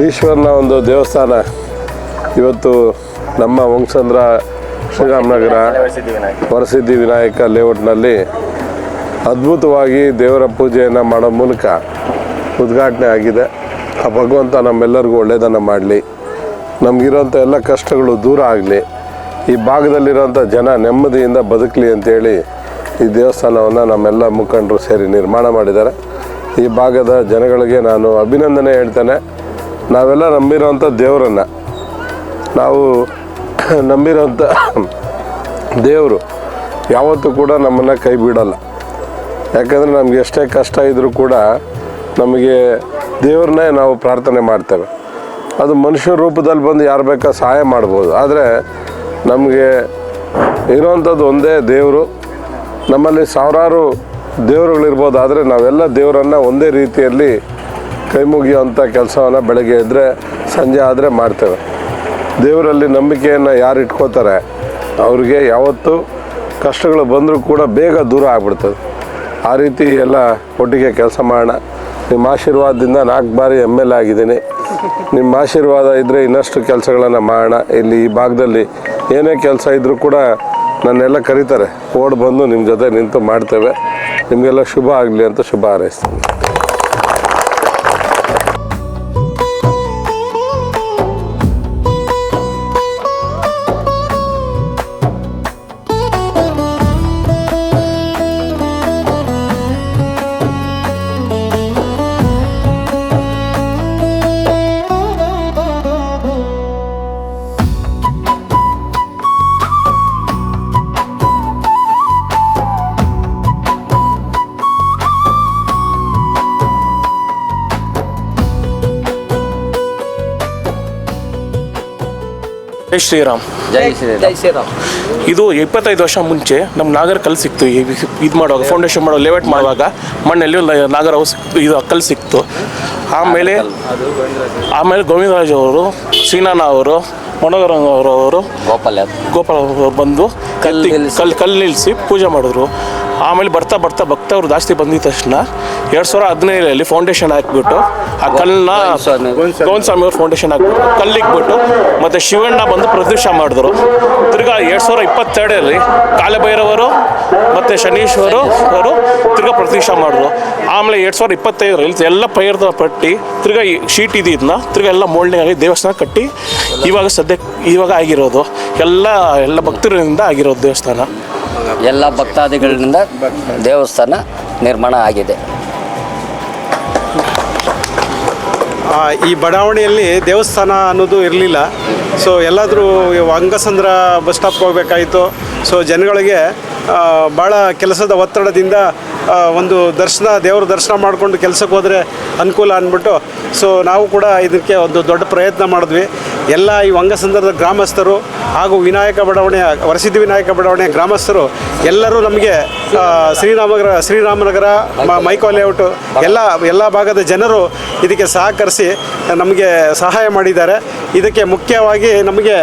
ಈಶ್ವರನ ಒಂದು ದೇವಸ್ಥಾನ ಇವತ್ತು ನಮ್ಮ ವಂಗಸಂದ್ರ ಶ್ರೀರಾಮನಗರ ವರಸಿದ್ಧಿ ವಿನಾಯಕ ಲೇಔಟ್ನಲ್ಲಿ ಅದ್ಭುತವಾಗಿ ದೇವರ ಪೂಜೆಯನ್ನು ಮಾಡೋ ಮೂಲಕ ಉದ್ಘಾಟನೆ ಆಗಿದೆ. ಆ ಭಗವಂತ ನಮ್ಮೆಲ್ಲರಿಗೂ ಒಳ್ಳೆಯದನ್ನು ಮಾಡಲಿ, ನಮಗಿರೋಂಥ ಎಲ್ಲ ಕಷ್ಟಗಳು ದೂರ ಆಗಲಿ, ಈ ಭಾಗದಲ್ಲಿರೋಂಥ ಜನ ನೆಮ್ಮದಿಯಿಂದ ಬದುಕಲಿ ಅಂತೇಳಿ ಈ ದೇವಸ್ಥಾನವನ್ನು ನಮ್ಮೆಲ್ಲ ಮುಖಂಡರು ಸೇರಿ ನಿರ್ಮಾಣ ಮಾಡಿದ್ದಾರೆ. ಈ ಭಾಗದ ಜನಗಳಿಗೆ ನಾನು ಅಭಿನಂದನೆ ಹೇಳ್ತೇನೆ. ನಾವೆಲ್ಲ ನಂಬಿರೋಂಥ ದೇವರನ್ನು, ನಾವು ನಂಬಿರೋಂಥ ದೇವರು ಯಾವತ್ತೂ ಕೂಡ ನಮ್ಮನ್ನು ಕೈ ಬಿಡಲ್ಲ. ಯಾಕಂದರೆ ನಮಗೆ ಎಷ್ಟೇ ಕಷ್ಟ ಇದ್ದರೂ ಕೂಡ ನಮಗೆ ದೇವ್ರನ್ನೇ ನಾವು ಪ್ರಾರ್ಥನೆ ಮಾಡ್ತೇವೆ. ಅದು ಮನುಷ್ಯ ರೂಪದಲ್ಲಿ ಬಂದು ಯಾರು ಬೇಕಾ ಸಹಾಯ ಮಾಡ್ಬೋದು, ಆದರೆ ನಮಗೆ ಇರೋವಂಥದ್ದು ಒಂದೇ ದೇವರು. ನಮ್ಮಲ್ಲಿ ಸಾವಿರಾರು ದೇವರುಗಳಿರ್ಬೋದು, ಆದರೆ ನಾವೆಲ್ಲ ದೇವರನ್ನು ಒಂದೇ ರೀತಿಯಲ್ಲಿ ಕೈ ಮುಗಿಯುವಂಥ ಕೆಲಸವನ್ನು ಬೆಳಗ್ಗೆ ಇದ್ದರೆ ಸಂಜೆ ಆದರೆ ಮಾಡ್ತೇವೆ. ದೇವರಲ್ಲಿ ನಂಬಿಕೆಯನ್ನು ಯಾರು ಇಟ್ಕೋತಾರೆ ಅವ್ರಿಗೆ ಯಾವತ್ತೂ ಕಷ್ಟಗಳು ಬಂದರೂ ಕೂಡ ಬೇಗ ದೂರ ಆಗ್ಬಿಡ್ತದೆ. ಆ ರೀತಿ ಎಲ್ಲ ಒಟ್ಟಿಗೆ ಕೆಲಸ ಮಾಡೋಣ. ನಿಮ್ಮ ಆಶೀರ್ವಾದದಿಂದ 4 ಬಾರಿ ML ಆಗಿದ್ದೀನಿ. ನಿಮ್ಮ ಆಶೀರ್ವಾದ ಇದ್ದರೆ ಇನ್ನಷ್ಟು ಕೆಲಸಗಳನ್ನು ಮಾಡೋಣ. ಇಲ್ಲಿ ಈ ಭಾಗದಲ್ಲಿ ಏನೇ ಕೆಲಸ ಇದ್ದರೂ ಕೂಡ ನನ್ನೆಲ್ಲ ಕರೀತಾರೆ, ಓಡಿ ಬಂದು ನಿಮ್ಮ ಜೊತೆ ನಿಂತು ಮಾಡ್ತೇವೆ. ನಿಮಗೆಲ್ಲ ಶುಭ ಆಗಲಿ ಅಂತ ಶುಭ ಹಾರೈಸ್ತೀನಿ. ಜೈ ಶ್ರೀರಾಮ್. ಜೈ ಶ್ರೀರಾಮ್. ಇದು 25 ವರ್ಷ ಮುಂಚೆ ನಮ್ಮ ನಾಗರ ಕಲ್ಲು ಸಿಕ್ತು. ಇದು ಮಾಡುವಾಗ ಫೌಂಡೇಶನ್ ಮಾಡೋ ಲೇಔಟ್ ಮಾಡುವಾಗ ಮಣ್ಣಲ್ಲಿ ನಾಗರ ಇದು ಕಲ್ಲು ಸಿಕ್ತು. ಆಮೇಲೆ ಗೋವಿಂದರಾಜ್ ಅವರು, ಶ್ರೀನಾನ ಅವರು, ಮನೋಹರಂಗ ಅವರು, ಗೋಪಾಲ್ ಅವರು ಬಂದು ಕಲ್ಲು ನಿಲ್ಲಿಸಿ ಪೂಜೆ ಮಾಡಿದ್ರು. ಆಮೇಲೆ ಬರ್ತಾ ಭಕ್ತರು ಜಾಸ್ತಿ ಬಂದಿದ ತಕ್ಷಣ 2015 ಫೌಂಡೇಶನ್ ಹಾಕ್ಬಿಟ್ಟು ಆ ಕಲ್ಲನ್ನ ಗೋವಿಂದಸ್ವಾಮಿ ಅವರು ಫೌಂಡೇಶನ್ ಹಾಕ್ಬಿಟ್ಟು ಕಲ್ಲಿಕ್ಬಿಟ್ಟು ಮತ್ತು ಶಿವಣ್ಣ ಬಂದು ಪ್ರತಿಷ್ಠೆ ಮಾಡಿದ್ರು. ತಿರ್ಗಾ 2022 ಕಾಲಭೈರವರು ಮತ್ತು ಶನೀಶ್ವರು ಅವರು ತಿರ್ಗಾ ಪ್ರತಿಷ್ಠೆ ಮಾಡಿದ್ರು. ಆಮೇಲೆ 2025 ಎಲ್ಲ ಪೈರ್ದ ಪಟ್ಟಿ ತಿರ್ಗಾ ಶೀಟ್ ಇದನ್ನ ತಿರ್ಗಾ ಎಲ್ಲ ಮೋಲ್ಡಿಂಗ್ ಆಗಿ ದೇವಸ್ಥಾನ ಕಟ್ಟಿ ಇವಾಗ ಆಗಿರೋದು ಎಲ್ಲ ಭಕ್ತರಿಂದ ಆಗಿರೋದು ದೇವಸ್ಥಾನ. ಎಲ್ಲ ಭಕ್ತಾದಿಗಳಿಂದ ದೇವಸ್ಥಾನ ನಿರ್ಮಾಣ ಆಗಿದೆ. ಈ ಬಡಾವಣೆಯಲ್ಲಿ ದೇವಸ್ಥಾನ ಅನ್ನೋದು ಇರಲಿಲ್ಲ. ಸೊ ಎಲ್ಲಾದರೂ ಅಂಗಸಂದ್ರ ಬಸ್ ಸ್ಟಾಪ್ಗೆ ಹೋಗಬೇಕಾಯಿತು. ಸೊ ಜನಗಳಿಗೆ ಭಾಳ ಕೆಲಸದ ಒತ್ತಡದಿಂದ ಒಂದು ದೇವರ ದರ್ಶನ ಮಾಡಿಕೊಂಡು ಕೆಲಸಕ್ಕೆ ಹೋದರೆ ಅನುಕೂಲ ಅಂದ್ಬಿಟ್ಟು ಸೊ ನಾವು ಕೂಡ ಇದಕ್ಕೆ ಒಂದು ದೊಡ್ಡ ಪ್ರಯತ್ನ ಮಾಡಿದ್ವಿ. ಎಲ್ಲ ಈ ಅಂಗಸಂದ್ರದ ಗ್ರಾಮಸ್ಥರು ಹಾಗೂ ವರಸಿದ್ಧಿ ವಿನಾಯಕ ಬಡಾವಣೆಯ ಗ್ರಾಮಸ್ಥರು ಎಲ್ಲರೂ ನಮಗೆ ಶ್ರೀರಾಮನಗರ ಮೈಕೋ ಲೇಔಟು ಎಲ್ಲ ಭಾಗದ ಜನರು ಇದಕ್ಕೆ ಸಹಕರಿಸಿ ನಮಗೆ ಸಹಾಯ ಮಾಡಿದ್ದಾರೆ. ಇದಕ್ಕೆ ಮುಖ್ಯವಾಗಿ ನಮಗೆ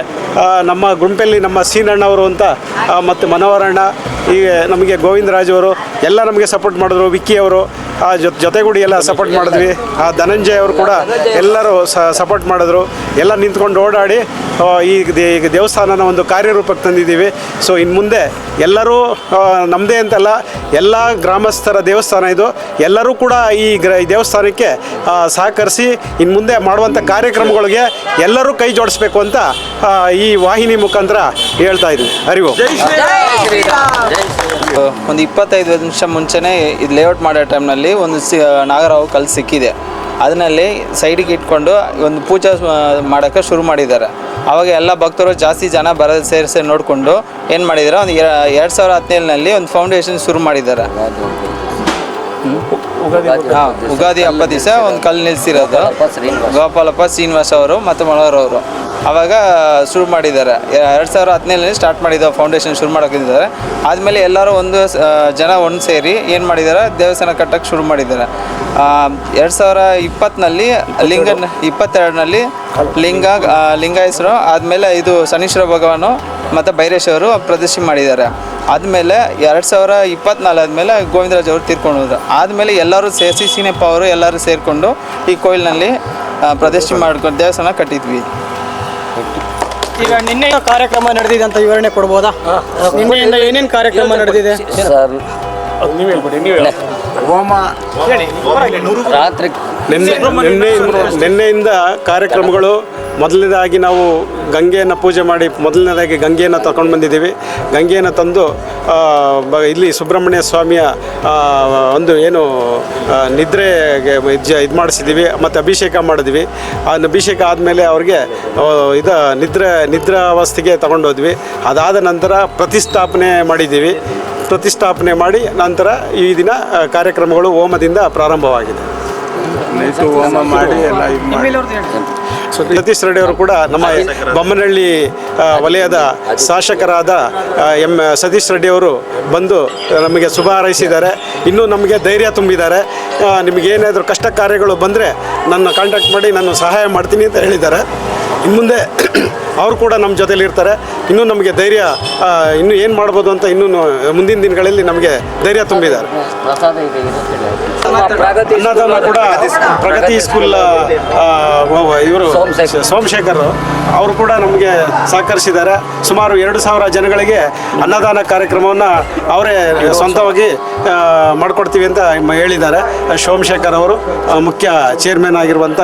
ನಮ್ಮ ಗುಂಪಲ್ಲಿ ನಮ್ಮ ಸೀನಣ್ಣವರು ಅಂತ ಮತ್ತು ಮನೋಹರಣ್ಣ, ಈಗ ನಮಗೆ ಗೋವಿಂದರಾಜ್ ಅವರು ಎಲ್ಲ ನಮಗೆ ಸಪೋರ್ಟ್ ಮಾಡಿದ್ರು. ವಿಕ್ಕಿ ಅವರು ಜೊತೆಗೂಡಿ ಎಲ್ಲ ಸಪೋರ್ಟ್ ಮಾಡಿದ್ವಿ. ಧನಂಜಯ್ ಅವರು ಕೂಡ ಎಲ್ಲರೂ ಸಪೋರ್ಟ್ ಮಾಡಿದ್ರು. ಎಲ್ಲ ನಿಂತ್ಕೊಂಡು ಓಡಾಡಿ ಈ ದೇವಸ್ಥಾನನ ಒಂದು ಕಾರ್ಯರೂಪಕ್ಕೆ ತಂದಿದ್ದೀವಿ. ಸೊ ಇನ್ನು ಮುಂದೆ ಎಲ್ಲರೂ ನಮ್ಮದೇ ಅಂತಲ್ಲ, ಎಲ್ಲ ಗ್ರಾಮಸ್ಥರ ದೇವಸ್ಥಾನ ಇದು. ಎಲ್ಲರೂ ಕೂಡ ಈ ದೇವಸ್ಥಾನಕ್ಕೆ ಸಹಕರಿಸಿ ಇನ್ನು ಮುಂದೆ ಮಾಡುವಂಥ ಕಾರ್ಯಕ್ರಮಗಳಿಗೆ ಎಲ್ಲರೂ ಕೈ ಜೋಡಿಸ್ಬೇಕು ಅಂತ ಈ ವಾಹಿನಿ ಮುಖಾಂತರ ಹೇಳ್ತಾ ಇದ್ವಿ. ಅರಿವು ಒಂದು 25 ನಿಮಿಷ ಮುಂಚೆನೇ ಇದು ಲೇಔಟ್ ಮಾಡೋ ಟೈಮ್ನಲ್ಲಿ ಒಂದು ನಾಗರಹಾವು ಕಲ್ಲು ಸಿಕ್ಕಿದೆ. ಅದನ್ನಲ್ಲಿ ಸೈಡಿಗೆ ಇಟ್ಕೊಂಡು ಒಂದು ಪೂಜೆ ಮಾಡೋಕ್ಕೆ ಶುರು ಮಾಡಿದ್ದಾರೆ. ಆವಾಗ ಎಲ್ಲ ಭಕ್ತರು ಜಾಸ್ತಿ ಜನ ಬರೋದು ಸೇರಿಸಿ ನೋಡಿಕೊಂಡು ಏನು ಮಾಡಿದ್ದಾರೆ, ಒಂದು 2017 ಒಂದು ಫೌಂಡೇಶನ್ ಶುರು ಮಾಡಿದ್ದಾರೆ. ಉಗಾದಿ ಹಬ್ಬ ದಿವಸ ಒಂದು ಕಲ್ಲು ನಿಲ್ಲಿಸಿರೋದು ಗೋಪಾಲಪ್ಪ ಶ್ರೀನಿವಾಸ ಅವರು ಮತ್ತು ಮನೋಹರ್ ಅವರು ಆವಾಗ ಶುರು ಮಾಡಿದ್ದಾರೆ. 2017 ಸ್ಟಾರ್ಟ್ ಮಾಡಿದ್ದಾರೆ, ಫೌಂಡೇಶನ್ ಶುರು ಮಾಡೋಕ್ಕಿದ್ದಾರೆ. ಆದಮೇಲೆ ಎಲ್ಲರೂ ಒಂದು ಜನ ಸೇರಿ ಏನು ಮಾಡಿದ್ದಾರೆ, ದೇವಸ್ಥಾನ ಕಟ್ಟಕ್ಕೆ ಶುರು ಮಾಡಿದ್ದಾರೆ. 2020 22 ಲಿಂಗಾಯಸರು, ಆದಮೇಲೆ ಇದು ಶನೀಶ್ವರ ಭಗವಾನು ಮತ್ತು ಭೈರೇಶ್ವರು ಪ್ರದರ್ಶನ ಮಾಡಿದ್ದಾರೆ. ಆದಮೇಲೆ 2024 ಆದಮೇಲೆ ಗೋವಿಂದರಾಜ್ ಅವರು ತೀರ್ಕೊಂಡು ಹೋದ್ರು. ಆದಮೇಲೆ ಎಲ್ಲರೂ ಸಿನೆಪ್ಪ ಅವರು ಎಲ್ಲರೂ ಸೇರಿಕೊಂಡು ಈ ಕೊಯಿಲಿನಲ್ಲಿ ಪ್ರತಿಷ್ಠೆ ಮಾಡ್ಕೊಂಡು ದೇವಸ್ಥಾನ ಕಟ್ಟಿದ್ವಿ. ಈಗ ನಿನ್ನೆ ಕಾರ್ಯಕ್ರಮ ನಡೆದಿದೆ ಅಂತ ವಿವರಣೆ ಕೊಡ್ಬೋದಾ? ನಿನ್ನೆಯಿಂದ ಏನೇನು ಕಾರ್ಯಕ್ರಮ ನಡೆದಿದೆ ಸರ್ ನೀವು ಹೇಳ್ಬಿಡಿ, ನೀವು ರಾತ್ರಿ ನಿನ್ನೆಯಿಂದ ಕಾರ್ಯಕ್ರಮಗಳು ಮೊದಲನೇದಾಗಿ ನಾವು ಗಂಗೆಯನ್ನು ಪೂಜೆ ಮಾಡಿ ಮೊದಲನೇದಾಗಿ ಗಂಗೆಯನ್ನು ತಗೊಂಡು ಬಂದಿದ್ದೀವಿ. ಗಂಗೆಯನ್ನು ತಂದು ಇಲ್ಲಿ ಸುಬ್ರಹ್ಮಣ್ಯ ಸ್ವಾಮಿಯ ಒಂದು ಏನು ನಿದ್ರೆಗೆ ಇದು ಮಾಡಿಸಿದ್ದೀವಿ ಮತ್ತು ಅಭಿಷೇಕ ಮಾಡಿದ್ವಿ. ಆ ಅಭಿಷೇಕ ಆದಮೇಲೆ ಅವ್ರಿಗೆ ನಿದ್ರಾವಸ್ಥೆಗೆ ತಗೊಂಡೋದ್ವಿ. ಅದಾದ ನಂತರ ಪ್ರತಿಷ್ಠಾಪನೆ ಮಾಡಿದ್ದೀವಿ. ಪ್ರತಿಷ್ಠಾಪನೆ ಮಾಡಿ ನಂತರ ಈ ದಿನ ಕಾರ್ಯಕ್ರಮಗಳು ಹೋಮದಿಂದ ಪ್ರಾರಂಭವಾಗಿದೆ. ಹೋಮ ಮಾಡಿ ಎಲ್ಲ ಇದು ಮಾಡಿ ಸತೀಶ್ ರೆಡ್ಡಿ ಅವರು ಕೂಡ ನಮ್ಮ ಬೊಮ್ಮನಹಳ್ಳಿ ವಲಯದ ಶಾಸಕರಾದ ಸತೀಶ್ ರೆಡ್ಡಿ ಅವರು ಬಂದು ನಮಗೆ ಶುಭ ಹಾರೈಸಿದ್ದಾರೆ. ಇನ್ನೂ ನಮಗೆ ಧೈರ್ಯ ತುಂಬಿದ್ದಾರೆ. ನಿಮಗೇನಾದರೂ ಕಷ್ಟ ಕಾರ್ಯಗಳು ಬಂದರೆ ನನ್ನ ಕಾಂಟ್ಯಾಕ್ಟ್ ಮಾಡಿ ನಾನು ಸಹಾಯ ಮಾಡ್ತೀನಿ ಅಂತ ಹೇಳಿದ್ದಾರೆ. ಇನ್ನು ಮುಂದೆ ಅವರು ಕೂಡ ನಮ್ಮ ಜೊತೆಲಿ ಇರ್ತಾರೆ. ಇನ್ನೂ ನಮಗೆ ಧೈರ್ಯ ಇನ್ನೂ ಏನು ಮಾಡ್ಬೋದು ಅಂತ ಇನ್ನೂ ಮುಂದಿನ ದಿನಗಳಲ್ಲಿ ನಮಗೆ ಧೈರ್ಯ ತುಂಬಿದ್ದಾರೆ. ಅನ್ನದಾನ ಕೂಡ ಪ್ರಗತಿ ಸ್ಕೂಲ್ ಇವರು ಸೋಮಶೇಖರ್ ಅವರು ಕೂಡ ನಮಗೆ ಸಹಕರಿಸಿದ್ದಾರೆ. ಸುಮಾರು 2,000 ಜನಗಳಿಗೆ ಅನ್ನದಾನ ಕಾರ್ಯಕ್ರಮವನ್ನು ಅವರೇ ಸ್ವಂತವಾಗಿ ಮಾಡಿಕೊಡ್ತೀವಿ ಅಂತ ಹೇಳಿದ್ದಾರೆ. ಸೋಮಶೇಖರ್ ಅವರು ಮುಖ್ಯ ಚೇರ್ಮನ್ ಆಗಿರುವಂಥ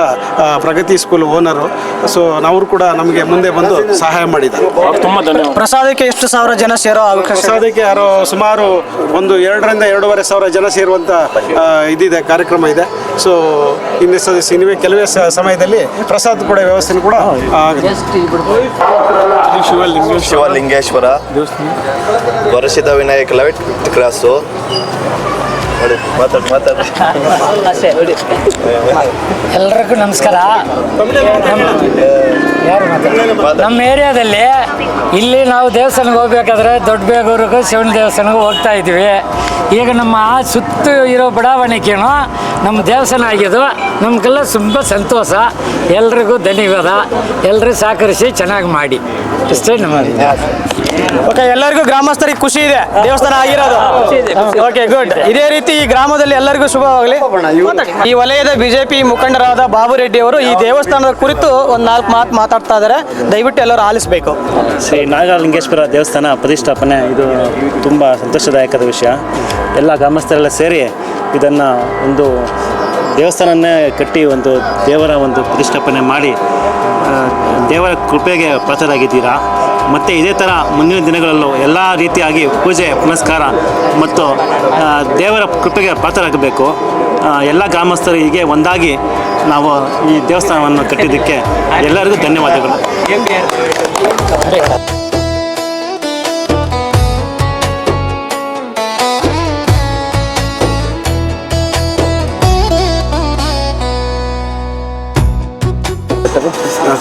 ಪ್ರಗತಿ ಸ್ಕೂಲ್ ಓನರು. ಸೊ ಅವರು ಕೂಡ ನಮಗೆ ಮುಂದೆ ಬಂದು ಸಹಾಯ ಮಾಡಿದ್ದಾರೆ. ತುಂಬ ಧನ್ಯವಾದ. ಪ್ರಸಾದಕ್ಕೆ ಎಷ್ಟು ಸಾವಿರ ಜನ ಸೇರೋ ಅವಕಾಶ? ಪ್ರಸಾದಕ್ಕೆ ಸುಮಾರು ಒಂದು 2,000 ರಿಂದ 2,500 ಜನ ಸೇರುವಂಥ ಇದಿದೆ, ಕಾರ್ಯಕ್ರಮ ಇದೆ. ಸೊ ಇನ್ನು ಕೆಲವೇ ಸಮಯದಲ್ಲಿ ಪ್ರಸಾದ ಕೂಡ ವ್ಯವಸ್ಥೆ ಕೂಡ ಆಗುತ್ತೆ. Shivalingeshwara Varasiddha Vinayaka layout cross. ಎಲ್ರಿಗೂ ನಮಸ್ಕಾರ. ನಮ್ಮ ಏರಿಯಾದಲ್ಲಿ ಇಲ್ಲಿ ನಾವು ದೇವಸ್ಥಾನಕ್ಕೆ ಹೋಗ್ಬೇಕಾದ್ರೆ ದೊಡ್ಡ ಬೇಗೂರಿಗೂ ಶಿವನ ದೇವಸ್ಥಾನಕ್ಕೂ ಹೋಗ್ತಾ ಇದ್ವಿ. ಈಗ ನಮ್ಮ ಸುತ್ತ ಇರೋ ಬಡಾವಣೆಗೇನೋ ನಮ್ಮ ದೇವಸ್ಥಾನ ಆಗಿದ್ದು ನಮಗೆಲ್ಲ ತುಂಬ ಸಂತೋಷ. ಎಲ್ರಿಗೂ ಧನ್ಯವಾದ. ಎಲ್ಲರೂ ಸಹಕರಿಸಿ ಚೆನ್ನಾಗಿ ಮಾಡಿ. ಇಷ್ಟೇ ನಮ್ಮ ಓಕೆ, ಎಲ್ಲರಿಗೂ ಗ್ರಾಮಸ್ಥರಿಗೆ ಖುಷಿ ಇದೆ ದೇವಸ್ಥಾನ ಆಗಿರೋದು. Okay, good. ಇದೇ ರೀತಿ ಈ ಗ್ರಾಮದಲ್ಲಿ ಎಲ್ಲರಿಗೂ ಶುಭವಾಗಲಿ. ಈ ವಲಯದ ಬಿಜೆಪಿ ಮುಖಂಡರಾದ ಬಾಬು ರೆಡ್ಡಿ ಅವರು ಈ ದೇವಸ್ಥಾನದ ಕುರಿತು ಒಂದು 4 ಮಾತು ಮಾತಾಡ್ತಾ ಇದ್ದಾರೆ. ದಯವಿಟ್ಟು ಎಲ್ಲರೂ ಆಲಿಸಬೇಕು. ಶ್ರೀ ನಾಗಲಿಂಗೇಶ್ವರ ದೇವಸ್ಥಾನ ಪ್ರತಿಷ್ಠಾಪನೆ ಇದು ತುಂಬ ಸಂತೋಷದಾಯಕದ ವಿಷಯ. ಎಲ್ಲ ಗ್ರಾಮಸ್ಥರೆಲ್ಲ ಸೇರಿ ಇದನ್ನು ಒಂದು ದೇವಸ್ಥಾನವನ್ನೇ ಕಟ್ಟಿ ಒಂದು ದೇವರ ಒಂದು ಪ್ರತಿಷ್ಠಾಪನೆ ಮಾಡಿ ದೇವರ ಕೃಪೆಗೆ ಪಾತ್ರರಾಗಿದ್ದೀರಾ. ಮತ್ತು ಇದೇ ಥರ ಮುಂದಿನ ದಿನಗಳಲ್ಲೂ ಎಲ್ಲ ರೀತಿಯಾಗಿ ಪೂಜೆ ಪುನಸ್ಕಾರ ಮತ್ತು ದೇವರ ಕೃಪೆಗೆ ಪಾತ್ರರಾಗಬೇಕು. ಎಲ್ಲ ಗ್ರಾಮಸ್ಥರು ಹೀಗೆ ಒಂದಾಗಿ ನಾವು ಈ ದೇವಸ್ಥಾನವನ್ನು ಕಟ್ಟಿದ್ದಕ್ಕೆ ಎಲ್ಲರಿಗೂ ಧನ್ಯವಾದಗಳು.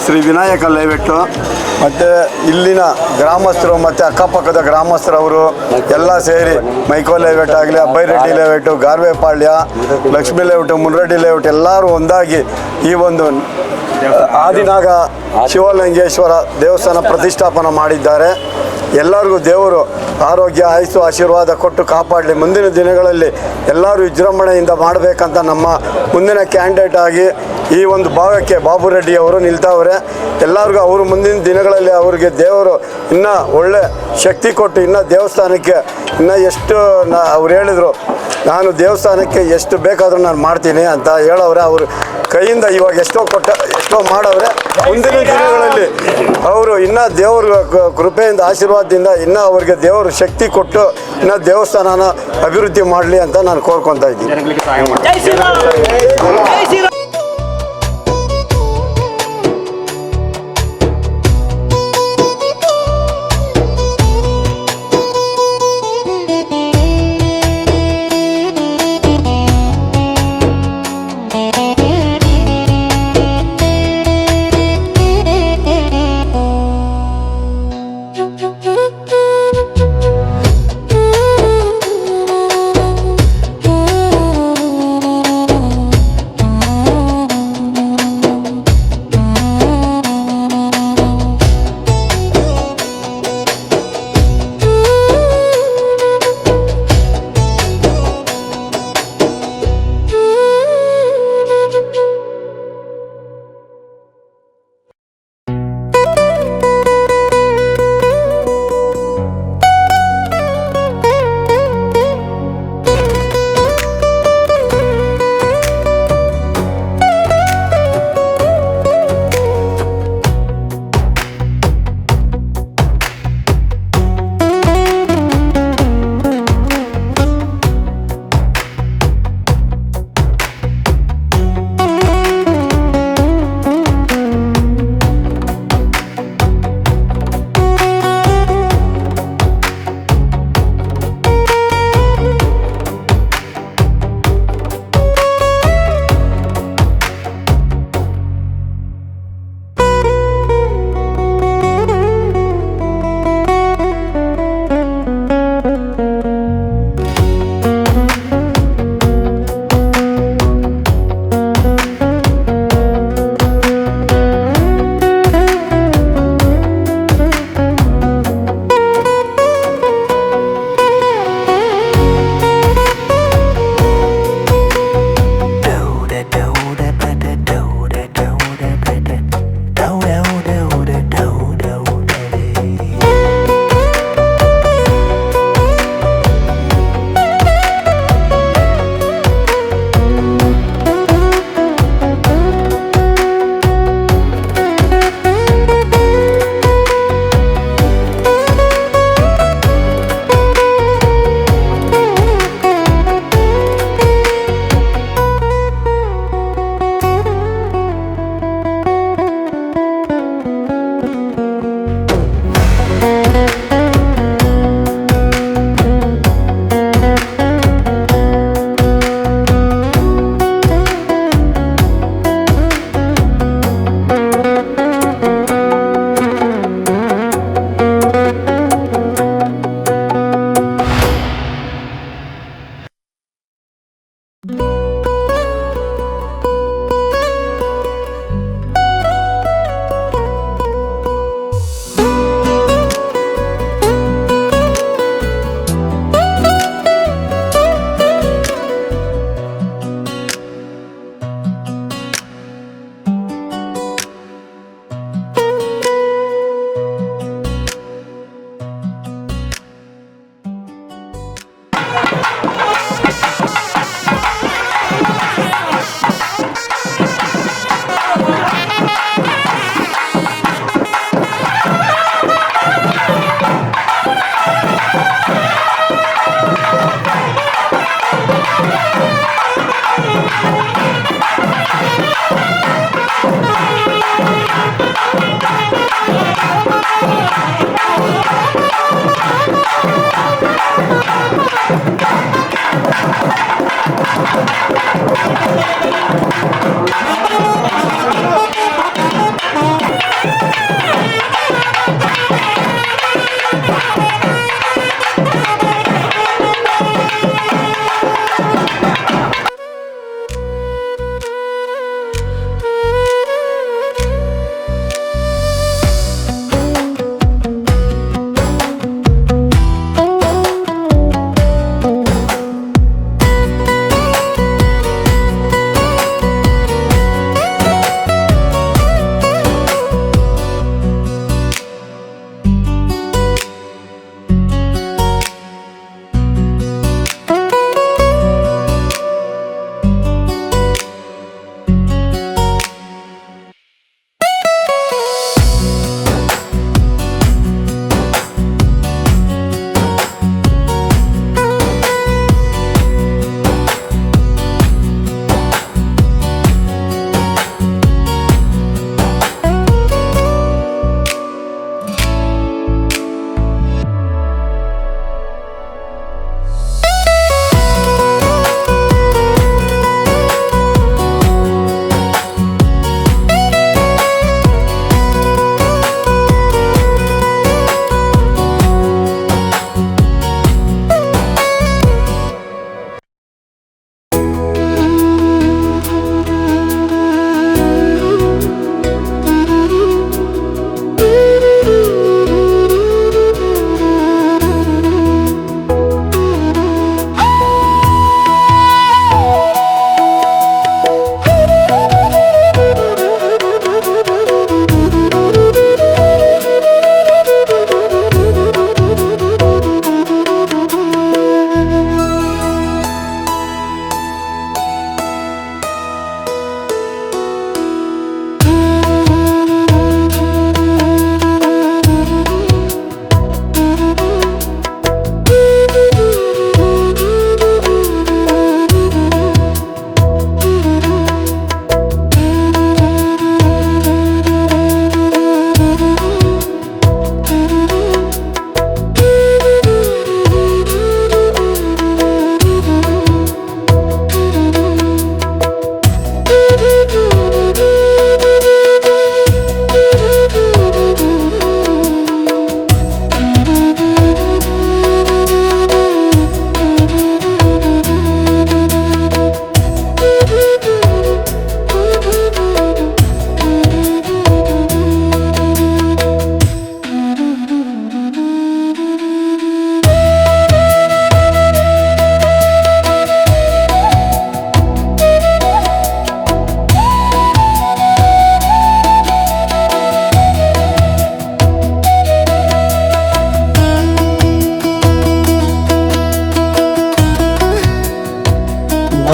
ಶ್ರೀ ವಿನಾಯಕ ಲೇಔಟು ಮತ್ತು ಇಲ್ಲಿನ ಗ್ರಾಮಸ್ಥರು ಮತ್ತು ಅಕ್ಕಪಕ್ಕದ ಗ್ರಾಮಸ್ಥರವರು ಎಲ್ಲ ಸೇರಿ ಮೈಕೋ ಲೇಔಟ್ ಆಗಲಿ, ಅಬ್ಬೈರೆಡ್ಡಿ layout, ಗಾರ್ವೇಪಾಳ್ಯ, Lakshmi layout, Munreddy layout ಎಲ್ಲರೂ ಒಂದಾಗಿ ಈ ಒಂದು ಆದಿನಾಗ ಶಿವಲಿಂಗೇಶ್ವರ ದೇವಸ್ಥಾನ ಪ್ರತಿಷ್ಠಾಪನೆ ಮಾಡಿದ್ದಾರೆ. ಎಲ್ಲರಿಗೂ ದೇವರು ಆರೋಗ್ಯ ಆಯುಸ್ಸು ಆಶೀರ್ವಾದ ಕೊಟ್ಟು ಕಾಪಾಡಲಿ. ಮುಂದಿನ ದಿನಗಳಲ್ಲಿ ಎಲ್ಲರೂ ವಿಜೃಂಭಣೆಯಿಂದ ಮಾಡಬೇಕಂತ ನಮ್ಮ ಮುಂದಿನ ಕ್ಯಾಂಡಿಡೇಟ್ ಆಗಿ ಈ ಒಂದು ಭಾಗಕ್ಕೆ ಬಾಬು ರೆಡ್ಡಿ ಅವರು ನಿಲ್ತಾವ್ರೆ. ಎಲ್ಲರಿಗೂ ಅವರು ಮುಂದಿನ ದಿನಗಳಲ್ಲಿ ಅವರಿಗೆ ದೇವರು ಇನ್ನೂ ಒಳ್ಳೆ ಶಕ್ತಿ ಕೊಟ್ಟು ಇನ್ನೂ ದೇವಸ್ಥಾನಕ್ಕೆ ಇನ್ನೂ ಎಷ್ಟು ಅವ್ರು ಹೇಳಿದರು, ನಾನು ದೇವಸ್ಥಾನಕ್ಕೆ ಎಷ್ಟು ಬೇಕಾದರೂ ನಾನು ಮಾಡ್ತೀನಿ ಅಂತ ಹೇಳವ್ರೆ. ಅವರು ಕೈಯಿಂದ ಇವಾಗ ಎಷ್ಟೋ ಮಾಡವ್ರೆ. ಮುಂದಿನ ದಿನಗಳಲ್ಲಿ ಅವರು ಇನ್ನೂ ದೇವ್ರ ಕೃಪೆಯಿಂದ ಆಶೀರ್ವಾದದಿಂದ ಇನ್ನೂ ಅವ್ರಿಗೆ ದೇವರು ಶಕ್ತಿ ಕೊಟ್ಟು ಇನ್ನೂ ದೇವಸ್ಥಾನನ ಅಭಿವೃದ್ಧಿ ಮಾಡಲಿ ಅಂತ ನಾನು ಕೋರ್ಕೊತಾ ಇದ್ದೀನಿ.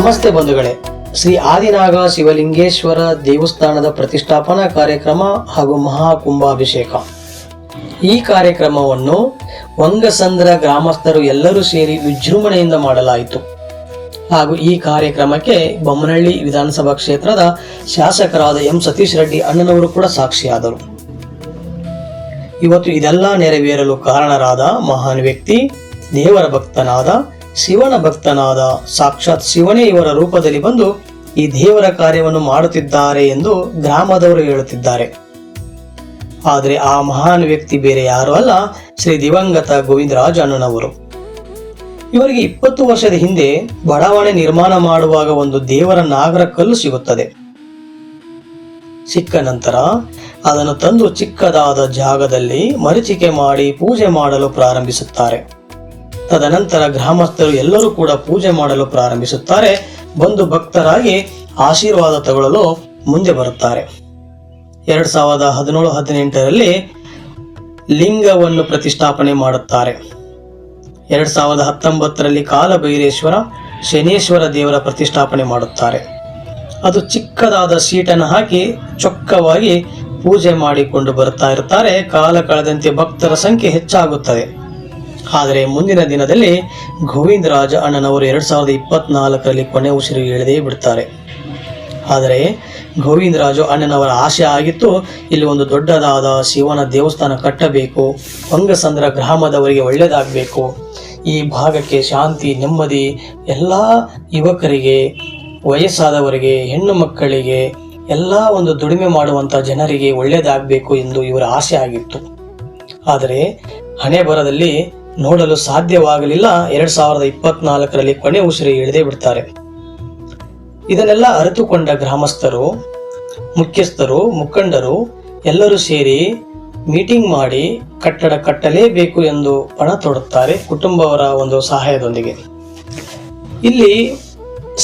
ನಮಸ್ತೆ ಬಂಧುಗಳೇ. ಶ್ರೀ ಆದಿನಾಗ ಶಿವಲಿಂಗೇಶ್ವರ ದೇವಸ್ಥಾನದ ಪ್ರತಿಷ್ಠಾಪನಾ ಕಾರ್ಯಕ್ರಮ ಹಾಗೂ ಮಹಾಕುಂಭಾಭಿಷೇಕ. ಈ ಕಾರ್ಯಕ್ರಮವನ್ನು ವಂಗಸಂದ್ರ ಗ್ರಾಮಸ್ಥರು ಎಲ್ಲರೂ ಸೇರಿ ವಿಜೃಂಭಣೆಯಿಂದ ಮಾಡಲಾಯಿತು. ಹಾಗೂ ಈ ಕಾರ್ಯಕ್ರಮಕ್ಕೆ ಬೊಮ್ಮನಹಳ್ಳಿ ವಿಧಾನಸಭಾ ಕ್ಷೇತ್ರದ ಶಾಸಕರಾದ ಎಂ ಸತೀಶ್ ರೆಡ್ಡಿ ಅಣ್ಣನವರು ಕೂಡ ಸಾಕ್ಷಿಯಾದರು. ಇವತ್ತು ಇದೆಲ್ಲ ನೆರವೇರಲು ಕಾರಣರಾದ ಮಹಾನ್ ವ್ಯಕ್ತಿ, ದೇವರ ಭಕ್ತನಾದ, ಶಿವನ ಭಕ್ತನಾದ ಸಾಕ್ಷಾತ್ ಶಿವನೇ ಇವರ ರೂಪದಲ್ಲಿ ಬಂದು ಈ ದೇವರ ಕಾರ್ಯವನ್ನು ಮಾಡುತ್ತಿದ್ದಾರೆ ಎಂದು ಗ್ರಾಮದವರು ಹೇಳುತ್ತಿದ್ದಾರೆ. ಆದರೆ ಆ ಮಹಾನ್ ವ್ಯಕ್ತಿ ಬೇರೆ ಯಾರು ಅಲ್ಲ, ಶ್ರೀ ದಿವಂಗತ ಗೋವಿಂದರಾಜ ಅಣ್ಣನವರು. ಇವರಿಗೆ 20 ವರ್ಷದ ಹಿಂದೆ ಬಡಾವಣೆ ನಿರ್ಮಾಣ ಮಾಡುವಾಗ ಒಂದು ದೇವರ ನಾಗರ ಕಲ್ಲು ಸಿಗುತ್ತದೆ. ಸಿಕ್ಕ ನಂತರ ಅದನ್ನು ತಂದು ಚಿಕ್ಕದಾದ ಜಾಗದಲ್ಲಿ ಮರೀಚಿಕೆ ಮಾಡಿ ಪೂಜೆ ಮಾಡಲು ಪ್ರಾರಂಭಿಸುತ್ತಾರೆ. ತದನಂತರ ಗ್ರಾಮಸ್ಥರು ಎಲ್ಲರೂ ಕೂಡ ಪೂಜೆ ಮಾಡಲು ಪ್ರಾರಂಭಿಸುತ್ತಾರೆ. ಬಂದು ಭಕ್ತರಾಗಿ ಆಶೀರ್ವಾದ ತಗೊಳ್ಳಲು ಮುಂದೆ ಬರುತ್ತಾರೆ. 2017-18ರಲ್ಲಿ ಲಿಂಗವನ್ನು ಪ್ರತಿಷ್ಠಾಪನೆ ಮಾಡುತ್ತಾರೆ. 2019ರಲ್ಲಿ ಕಾಲಭೈರೇಶ್ವರ, ಶನೇಶ್ವರ ದೇವರ ಪ್ರತಿಷ್ಠಾಪನೆ ಮಾಡುತ್ತಾರೆ. ಅದು ಚಿಕ್ಕದಾದ ಸೀಟನ್ನು ಹಾಕಿ ಚೊಕ್ಕವಾಗಿ ಪೂಜೆ ಮಾಡಿಕೊಂಡು ಬರ್ತಾ ಇರ್ತಾರೆ. ಕಾಲ ಕಳೆದಂತೆ ಭಕ್ತರ ಸಂಖ್ಯೆ ಹೆಚ್ಚಾಗುತ್ತದೆ. ಆದರೆ ಮುಂದಿನ ದಿನದಲ್ಲಿ ಗೋವಿಂದರಾಜ ಅಣ್ಣನವರು 2024ರಲ್ಲಿ ಕೊನೆ ಉಸಿರು ಎಳೆದೇ ಬಿಡ್ತಾರೆ. ಆದರೆ ಗೋವಿಂದರಾಜು ಅಣ್ಣನವರ ಆಶೆ ಆಗಿತ್ತು, ಇಲ್ಲಿ ಒಂದು ದೊಡ್ಡದಾದ ಶಿವನ ದೇವಸ್ಥಾನ ಕಟ್ಟಬೇಕು, ವಂಗಸಂದ್ರ ಗ್ರಾಮದವರಿಗೆ ಒಳ್ಳೆಯದಾಗಬೇಕು, ಈ ಭಾಗಕ್ಕೆ ಶಾಂತಿ ನೆಮ್ಮದಿ, ಎಲ್ಲ ಯುವಕರಿಗೆ, ವಯಸ್ಸಾದವರಿಗೆ, ಹೆಣ್ಣು ಮಕ್ಕಳಿಗೆ, ಎಲ್ಲ ಒಂದು ದುಡಿಮೆ ಮಾಡುವಂಥ ಜನರಿಗೆ ಒಳ್ಳೆಯದಾಗಬೇಕು ಎಂದು ಇವರ ಆಸೆ ಆಗಿತ್ತು. ಆದರೆ ಹಣೆ ಬರದಲ್ಲಿ ನೋಡಲು ಸಾಧ್ಯವಾಗಲಿಲ್ಲ. 2024ರಲ್ಲಿ ಕೊನೆ ಉಸಿರು ಎಳೆದೇ ಬಿಡ್ತಾರೆ. ಇದನ್ನೆಲ್ಲ ಅರಿತುಕೊಂಡ ಗ್ರಾಮಸ್ಥರು, ಮುಖ್ಯಸ್ಥರು, ಮುಖಂಡರು ಎಲ್ಲರೂ ಸೇರಿ ಮೀಟಿಂಗ್ ಮಾಡಿ ಕಟ್ಟಡ ಕಟ್ಟಲೇಬೇಕು ಎಂದು ಪಣ ತೊಡುತ್ತಾರೆ, ಕುಟುಂಬವರ ಒಂದು ಸಹಾಯದೊಂದಿಗೆ. ಇಲ್ಲಿ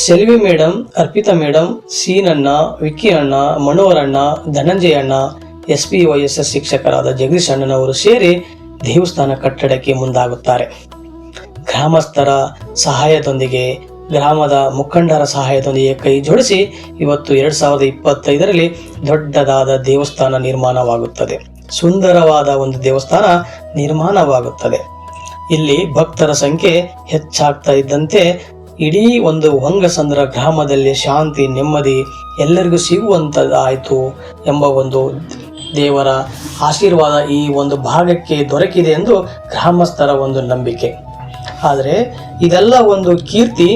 ಸೆಲ್ವಿ ಮೇಡಮ್, ಅರ್ಪಿತಾ ಮೇಡಮ್, ಸೀನಣ್ಣ, ವಿಕ್ಕಿ ಅಣ್ಣ, ಮನೋಹರಣ್ಣ, ಧನಂಜಯ ಅಣ್ಣ, SPYSS ಶಿಕ್ಷಕರಾದ ಜಗದೀಶ್ ಅಣ್ಣನವರು ಸೇರಿ ದೇವಸ್ಥಾನ ಕಟ್ಟಡಕ್ಕೆ ಮುಂದಾಗುತ್ತಾರೆ. ಗ್ರಾಮಸ್ಥರ ಸಹಾಯದೊಂದಿಗೆ, ಗ್ರಾಮದ ಮುಖಂಡರ ಸಹಾಯದೊಂದಿಗೆ ಕೈ ಜೋಡಿಸಿ ಇವತ್ತು 2025ರಲ್ಲಿ ದೊಡ್ಡದಾದ ದೇವಸ್ಥಾನ ನಿರ್ಮಾಣವಾಗುತ್ತದೆ. ಸುಂದರವಾದ ಒಂದು ದೇವಸ್ಥಾನ ನಿರ್ಮಾಣವಾಗುತ್ತದೆ. ಇಲ್ಲಿ ಭಕ್ತರ ಸಂಖ್ಯೆ ಹೆಚ್ಚಾಗ್ತಾ ಇದ್ದಂತೆ ಇಡೀ ಒಂದು ವಂಗಸಂದ್ರ ಗ್ರಾಮದಲ್ಲಿ ಶಾಂತಿ ನೆಮ್ಮದಿ ಎಲ್ಲರಿಗೂ ಸಿಗುವಂಥದ್ದಾಯಿತು ಎಂಬ ಒಂದು ದೇವರ ಆಶೀರ್ವಾದ ಈ ಒಂದು ಭಾಗಕ್ಕೆ ದೊರಕಿದೆ ಎಂದು ಗ್ರಾಮಸ್ಥರ ಒಂದು ನಂಬಿಕೆ. ಆದರೆ ಇದೆಲ್ಲ ಒಂದು ಕೀರ್ತಿ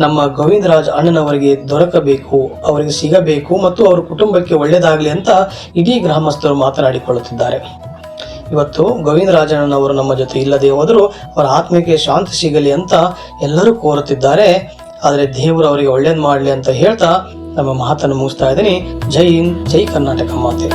ನಮ್ಮ ಗೋವಿಂದರಾಜ ಅಣ್ಣನವರಿಗೆ ದೊರಕಬೇಕು, ಅವರಿಗೆ ಸಿಗಬೇಕು ಮತ್ತು ಅವರ ಕುಟುಂಬಕ್ಕೆ ಒಳ್ಳೆಯದಾಗಲಿ ಅಂತ ಇಡೀ ಗ್ರಾಮಸ್ಥರು ಮಾತನಾಡಿಕೊಳ್ಳುತ್ತಿದ್ದಾರೆ. ಇವತ್ತು ಗೋವಿಂದರಾಜಣ್ಣನವರು ನಮ್ಮ ಜೊತೆ ಇಲ್ಲದೆ ಹೋದರೂ ಅವರ ಆತ್ಮಕ್ಕೆ ಶಾಂತಿ ಸಿಗಲಿ ಅಂತ ಎಲ್ಲರೂ ಕೋರುತ್ತಿದ್ದಾರೆ. ಆದರೆ ದೇವರು ಅವರಿಗೆ ಒಳ್ಳೇದು ಮಾಡಲಿ ಅಂತ ಹೇಳ್ತಾ ನಮ್ಮ ಮಾತನ್ನು ಮುಗಿಸ್ತಾ ಇದ್ದೀನಿ. ಜೈ ಹಿಂದ್, ಜೈ ಕರ್ನಾಟಕ ಮಾತೆ.